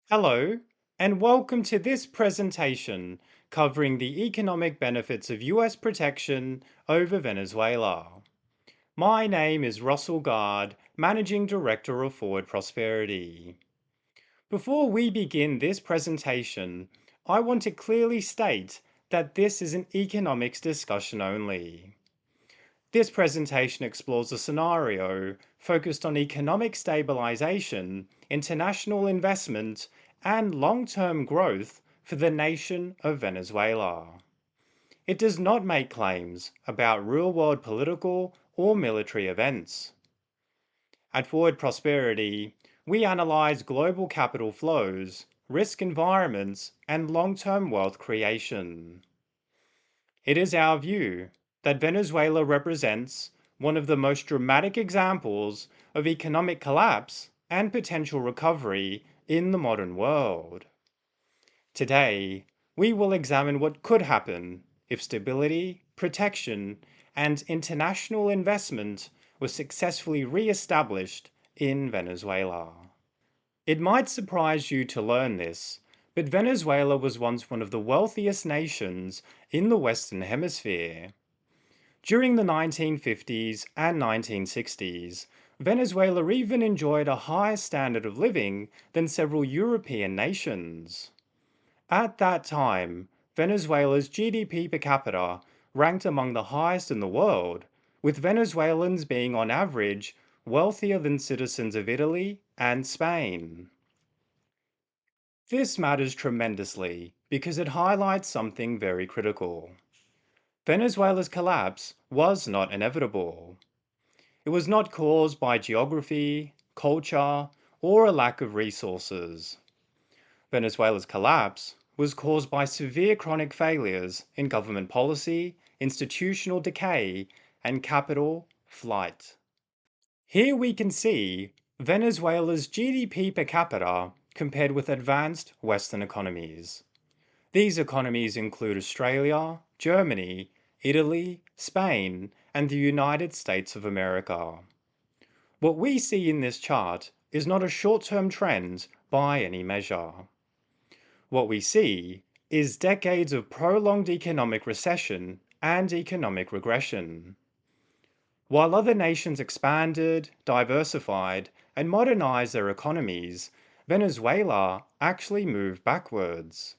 Hello, and welcome to this presentation covering the economic benefits of US protection over Venezuela. My name is Russell Gard, Managing Director of Forward Prosperity. Before we begin this presentation, I want to clearly state that this is an economics discussion only. This presentation explores a scenario focused on economic stabilization, international investment, and long-term growth for the nation of Venezuela. It does not make claims about real-world political or military events. At Forward Prosperity, we analyze global capital flows, risk environments, and long-term wealth creation. It is our view that Venezuela represents one of the most dramatic examples of economic collapse and potential recovery in the modern world. Today, we will examine what could happen if stability, protection, and international investment were successfully re-established in Venezuela. It might surprise you to learn this, but Venezuela was once one of the wealthiest nations in the Western Hemisphere. During the 1950s and 1960s, Venezuela even enjoyed a higher standard of living than several European nations. At that time, Venezuela's GDP per capita ranked among the highest in the world, with Venezuelans being on average wealthier than citizens of Italy and Spain. This matters tremendously because it highlights something very critical. Venezuela's collapse was not inevitable. It was not caused by geography, culture, or a lack of resources. Venezuela's collapse was caused by severe chronic failures in government policy, institutional decay, and capital flight. Here we can see Venezuela's GDP per capita compared with advanced Western economies. These economies include Australia, Germany, Italy, Spain, and the United States of America. What we see in this chart is not a short-term trend by any measure. What we see is decades of prolonged economic recession and economic regression. While other nations expanded, diversified, and modernized their economies, Venezuela actually moved backwards.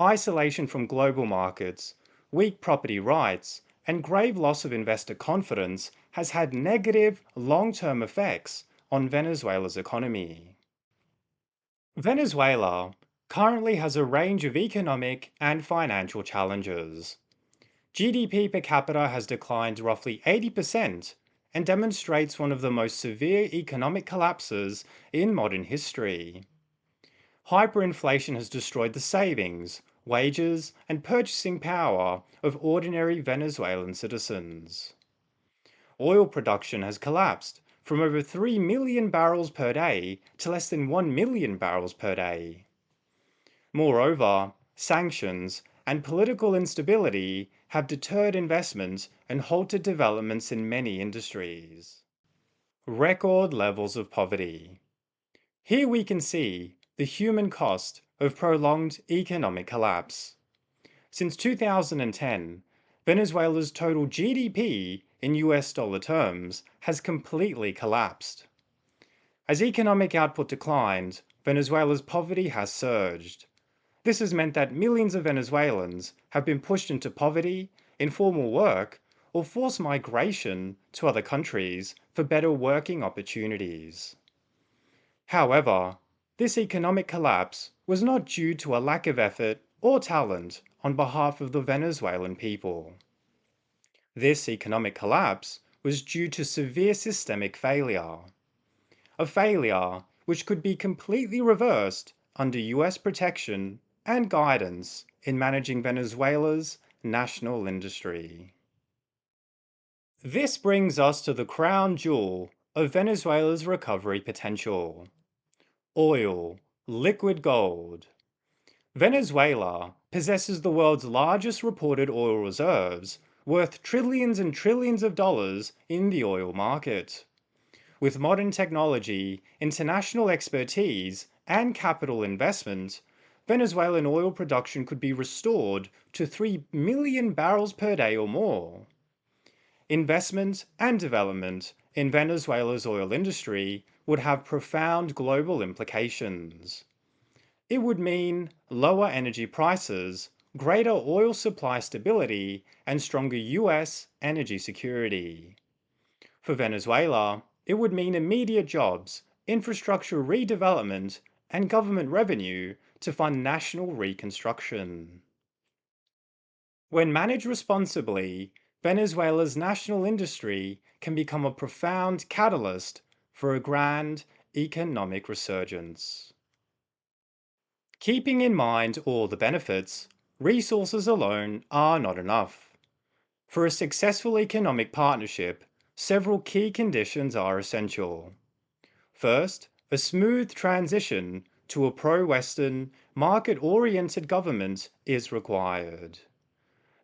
Isolation from global markets, weak property rights, and grave loss of investor confidence has had negative long-term effects on Venezuela's economy. Venezuela currently has a range of economic and financial challenges. GDP per capita has declined roughly 80% and demonstrates one of the most severe economic collapses in modern history. Hyperinflation has destroyed the savings, wages, and purchasing power of ordinary Venezuelan citizens. Oil production has collapsed from over 3 million barrels per day to less than 1 million barrels per day. Moreover, sanctions and political instability have deterred investment and halted developments in many industries. Record levels of poverty. Here we can see the human cost of prolonged economic collapse. Since 2010, Venezuela's total GDP in US dollar terms has completely collapsed. As economic output declined, Venezuela's poverty has surged. This has meant that millions of Venezuelans have been pushed into poverty, informal work, or forced migration to other countries for better working opportunities. However, this economic collapse was not due to a lack of effort or talent on behalf of the Venezuelan people. This economic collapse was due to severe systemic failure. A failure which could be completely reversed under US protection and guidance in managing Venezuela's national industry. This brings us to the crown jewel of Venezuela's recovery potential: oil, liquid gold. Venezuela possesses the world's largest reported oil reserves, worth trillions and trillions of dollars in the oil market. With modern technology, international expertise, and capital investment, Venezuelan oil production could be restored to 3 million barrels per day or more. Investment and development in Venezuela's oil industry would have profound global implications. It would mean lower energy prices, greater oil supply stability, and stronger US energy security. For Venezuela, it would mean immediate jobs, infrastructure redevelopment, and government revenue to fund national reconstruction. When managed responsibly, Venezuela's national industry can become a profound catalyst for a grand economic resurgence. Keeping in mind all the benefits, resources alone are not enough. For a successful economic partnership, several key conditions are essential. First, a smooth transition to a pro-Western, market-oriented government is required.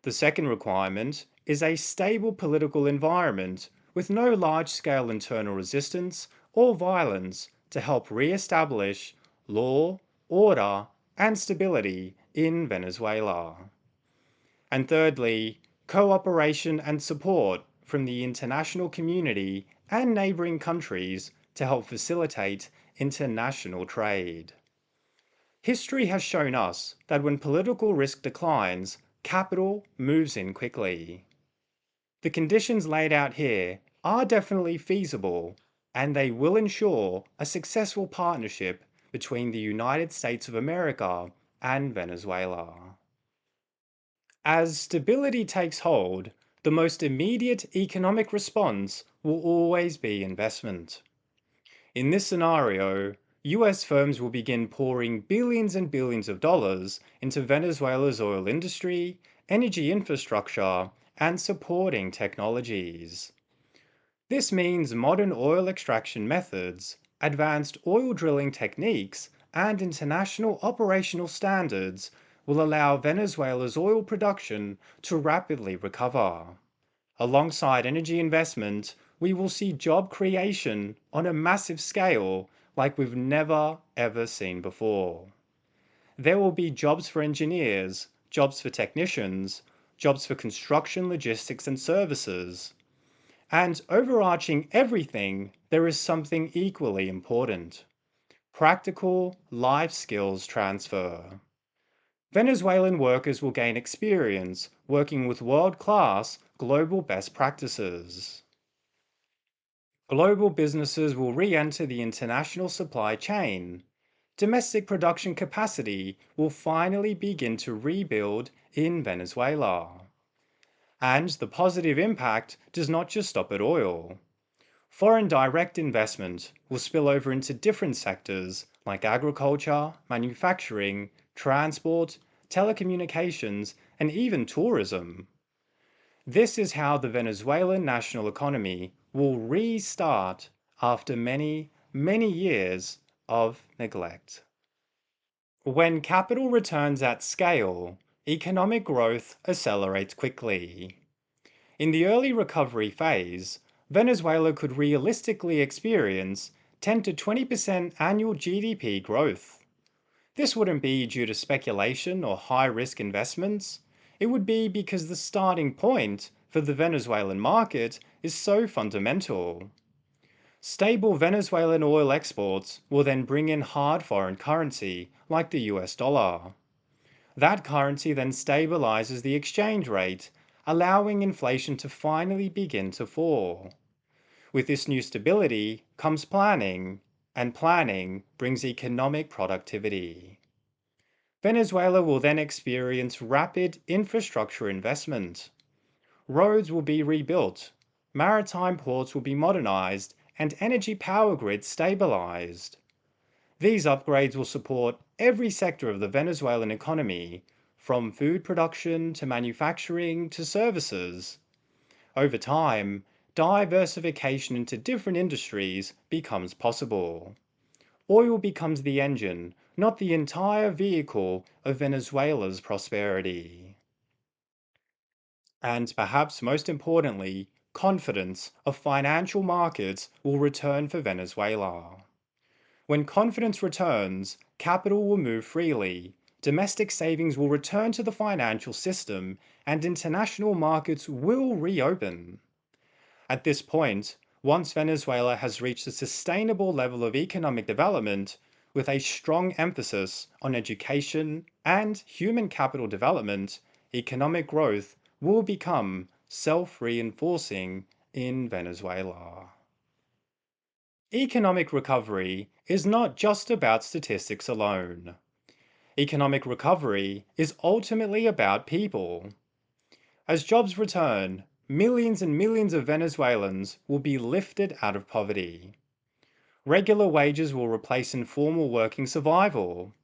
The second requirement is a stable political environment with no large-scale internal resistance or violence to help re-establish law, order, and stability in Venezuela. And thirdly, cooperation and support from the international community and neighboring countries to help facilitate international trade. History has shown us that when political risk declines, capital moves in quickly. The conditions laid out here are definitely feasible, and they will ensure a successful partnership between the United States of America and Venezuela. As stability takes hold, the most immediate economic response will always be investment. In this scenario, US firms will begin pouring billions and billions of dollars into Venezuela's oil industry, energy infrastructure, and supporting technologies. This means modern oil extraction methods, advanced oil drilling techniques, and international operational standards will allow Venezuela's oil production to rapidly recover. Alongside energy investment, we will see job creation on a massive scale like we've never ever seen before. There will be jobs for engineers, jobs for technicians, jobs for construction, logistics, and services. And overarching everything, there is something equally important: practical life skills transfer. Venezuelan workers will gain experience working with world-class global best practices. Global businesses will re-enter the international supply chain. Domestic production capacity will finally begin to rebuild in Venezuela. And the positive impact does not just stop at oil. Foreign direct investment will spill over into different sectors like agriculture, manufacturing, transport, telecommunications, and even tourism. This is how the Venezuelan national economy will restart after many, many years of neglect. When capital returns at scale, economic growth accelerates quickly. In the early recovery phase, Venezuela could realistically experience 10 to 20% annual GDP growth. This wouldn't be due to speculation or high-risk investments. It would be because the starting point for the Venezuelan market is so fundamental. Stable Venezuelan oil exports will then bring in hard foreign currency, like the US dollar. That currency then stabilizes the exchange rate, allowing inflation to finally begin to fall. With this new stability comes planning, and planning brings economic productivity. Venezuela will then experience rapid infrastructure investment. Roads will be rebuilt, maritime ports will be modernized, and energy power grids stabilized. These upgrades will support every sector of the Venezuelan economy, from food production to manufacturing to services. Over time, diversification into different industries becomes possible. Oil becomes the engine, not the entire vehicle of Venezuela's prosperity. And perhaps most importantly, confidence of financial markets will return for Venezuela. When confidence returns, capital will move freely, domestic savings will return to the financial system, and international markets will reopen. At this point, once Venezuela has reached a sustainable level of economic development, with a strong emphasis on education and human capital development, economic growth will become self-reinforcing in Venezuela. Economic recovery is not just about statistics alone. Economic recovery is ultimately about people. As jobs return, millions and millions of Venezuelans will be lifted out of poverty. Regular wages will replace informal working survival.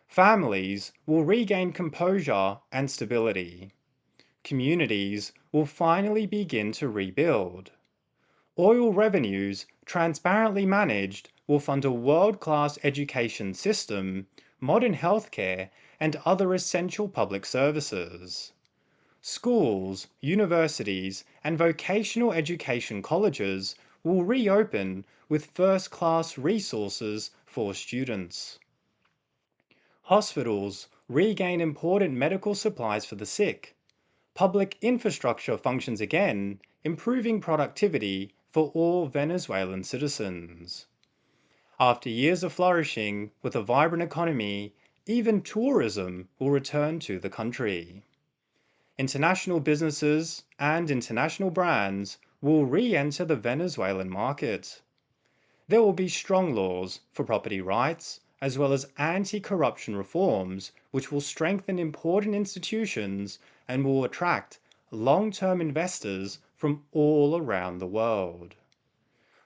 Families will regain composure and stability. Communities will finally begin to rebuild. Oil revenues, transparently managed, will fund a world-class education system, modern healthcare, and other essential public services. Schools, universities, and vocational education colleges will reopen with first-class resources for students. Hospitals regain important medical supplies for the sick. Public infrastructure functions again, improving productivity for all Venezuelan citizens. After years of flourishing with a vibrant economy, even tourism will return to the country. International businesses and international brands will re-enter the Venezuelan market. There will be strong laws for property rights, as well as anti-corruption reforms, which will strengthen important institutions and will attract long-term investors from all around the world.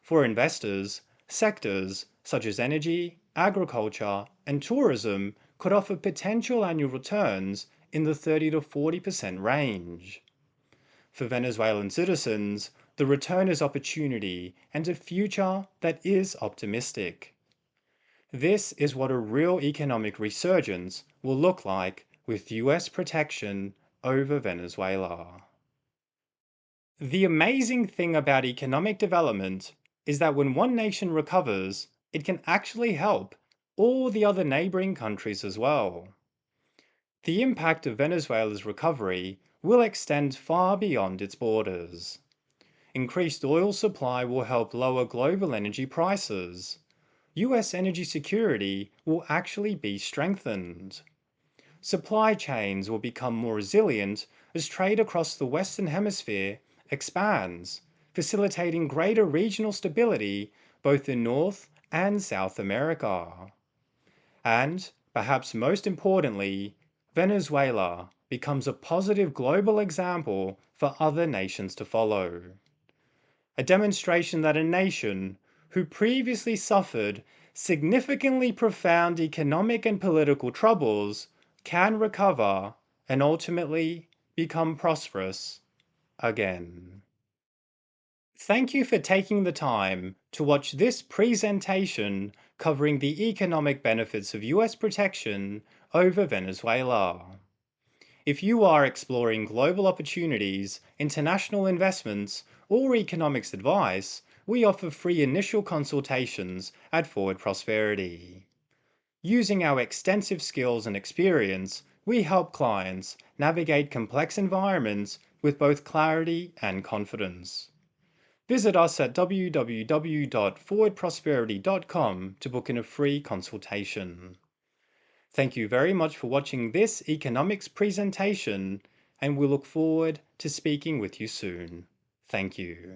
For investors, sectors such as energy, agriculture, and tourism could offer potential annual returns in the 30 to 40% range. For Venezuelan citizens, the return is opportunity and a future that is optimistic. This is what a real economic resurgence will look like with US protection over Venezuela. The amazing thing about economic development is that when one nation recovers, it can actually help all the other neighboring countries as well. The impact of Venezuela's recovery will extend far beyond its borders. Increased oil supply will help lower global energy prices. US energy security will actually be strengthened. Supply chains will become more resilient as trade across the Western Hemisphere expands, facilitating greater regional stability both in North and South America. And, perhaps most importantly, Venezuela becomes a positive global example for other nations to follow. A demonstration that a nation who previously suffered significantly profound economic and political troubles can recover and ultimately become prosperous again. Thank you for taking the time to watch this presentation covering the economic benefits of US protection over Venezuela. If you are exploring global opportunities, international investments, or economics advice, we offer free initial consultations at Forward Prosperity. Using our extensive skills and experience, we help clients navigate complex environments with both clarity and confidence. Visit us at www.forwardprosperity.com to book in a free consultation. Thank you very much for watching this economics presentation, and we look forward to speaking with you soon. Thank you.